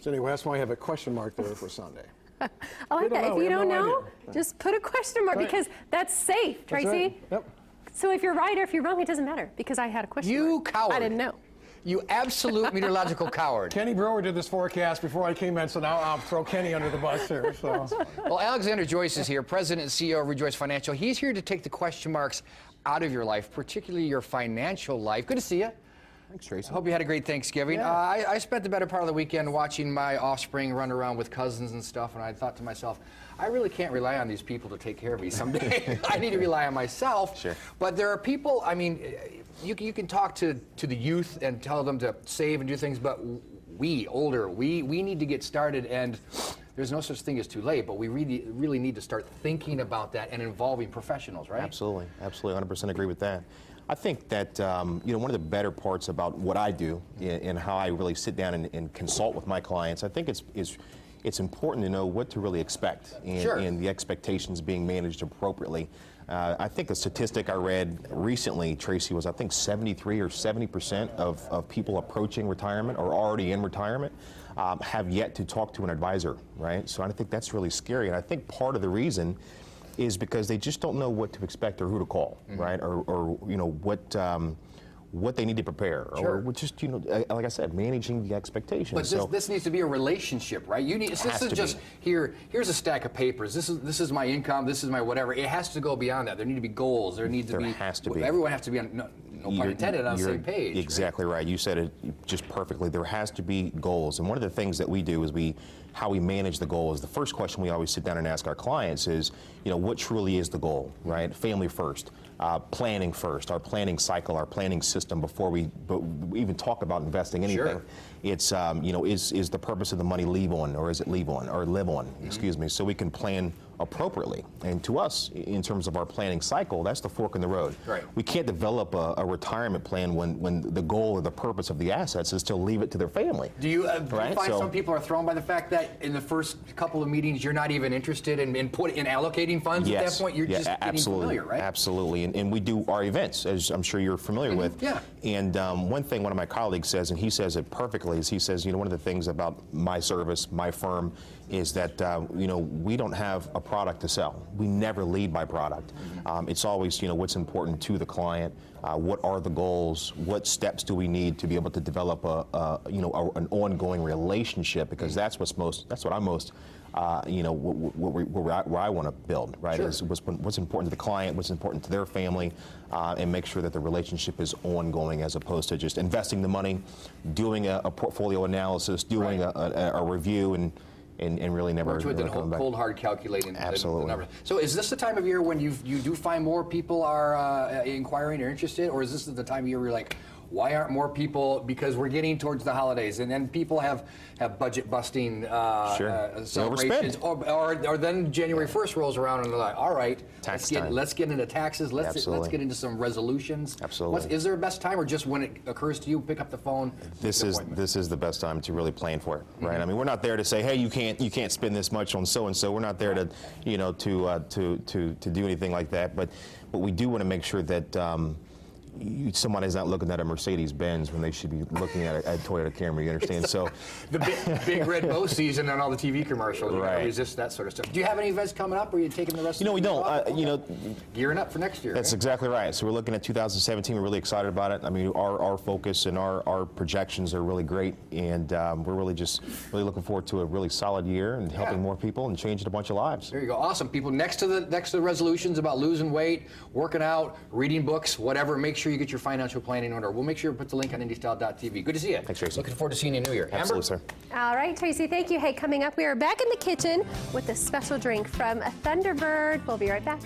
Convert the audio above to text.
So anyway, that's why I have a question mark there for Sunday. I like that. If you don't know, idea. just put a question mark, Right. because that's safe, Tracy. That's right. Yep. So if you're right or if you're wrong, it doesn't matter, because I had a question mark. You coward. I didn't know. You absolute meteorological coward. Kenny Brewer did this forecast before I came in, so now I'll throw Kenny under the bus here. So. Well, Alexander Joyce is here, President and CEO of Joyce Financial. He's here to take the question marks out of your life, particularly your financial life. Good to see you. Thanks, Tracy. I hope you had a great Thanksgiving. Yeah. I spent the better part of the weekend watching my offspring run around with cousins and stuff, and I thought to myself, I really can't rely on these people to take care of me someday. I need to rely on myself. Sure. But there are people, I mean, you can talk to the youth and tell them to save and do things, but we need to get started, and there's no such thing as too late, but we really need to start thinking about that and involving professionals, right? Absolutely, absolutely, 100% agree with that. I think that one of the better parts about what I do and how I really sit down and consult with my clients, I think it's important to know what to really expect and the expectations being managed appropriately. I think a statistic I read recently, Tracy, was I think 73 or 70% of people approaching retirement or already in retirement have yet to talk to an advisor, right? So I think that's really scary, and I think part of the reason is because they just don't know what to expect or who to call, right? Or what they need to prepare, or just like I said, managing the expectations. But this needs to be a relationship, right? This is just here's a stack of papers. This is my income. This is my whatever. It has to go beyond that. There need to be goals. There has to be. Everyone has to be on. No pun intended, on the same page. Exactly right. You said it just perfectly. There has to be goals, and one of the things that we do is how we manage the goal is the first question we always sit down and ask our clients is, what truly is the goal, right? Family first, planning first, our planning cycle, our planning system before we even talk about investing anything. Sure. It's is the purpose of the money leave on, or is it leave on, or live on? Excuse me. So we can plan appropriately. And to us, in terms of our planning cycle, that's the fork in the road. Right. We can't develop a retirement plan when the goal or the purpose of the assets is to leave it to their family. Do you find some people are thrown by the fact that in the first couple of meetings you're not even interested in allocating funds at that point? You're just getting familiar, right? Absolutely. And we do our events, as I'm sure you're familiar with. Yeah. And one thing one of my colleagues says, and he says it perfectly, is he says, one of the things about my service, my firm, is that we don't have a product to sell. We never lead by product. It's always what's important to the client. What are the goals? What steps do we need to be able to develop an ongoing relationship? Because that's what I'm most where I want to build, right? Sure. Is what's important to the client, what's important to their family, and make sure that the relationship is ongoing as opposed to just investing the money, doing a portfolio analysis, doing a review, and really never coming back. Cold hard calculating. Absolutely. The numbers. So is this the time of year when you do find more people are inquiring or interested, or is this the time of year where you're like, why aren't more people? Because we're getting towards the holidays, and then people have budget busting celebrations, or then January 1st rolls around and they're like, all right, let's get into taxes, let's get into some resolutions. Absolutely. Is there a best time, or just when it occurs to you, pick up the phone? This is the best time to really plan for it, right? I mean, we're not there to say, hey, you can't spend this much on so and so. We're not there to to do anything like that, but we do want to make sure that. Someone is not looking at a Mercedes-Benz when they should be looking at a Toyota Camry, you understand? So the big red bow season and all the TV commercials, right. Resist that sort of stuff. Do you have any events coming up, or are you taking the rest of the we don't. Gearing up for next year. That's exactly right. So we're looking at 2017. We're really excited about it. I mean, our focus and our projections are really great, and we're really looking forward to a really solid year and helping more people and changing a bunch of lives. There you go. Awesome. People, next to the resolutions about losing weight, working out, reading books, whatever, make sure you get your financial planning in order. We'll make sure to put the link on IndyStyle.tv. Good to see you. Thanks, Tracy. Looking forward to seeing you in the new year. Absolutely, sir. All right, Tracy, thank you. Hey, coming up, we are back in the kitchen with a special drink from Thunderbird. We'll be right back.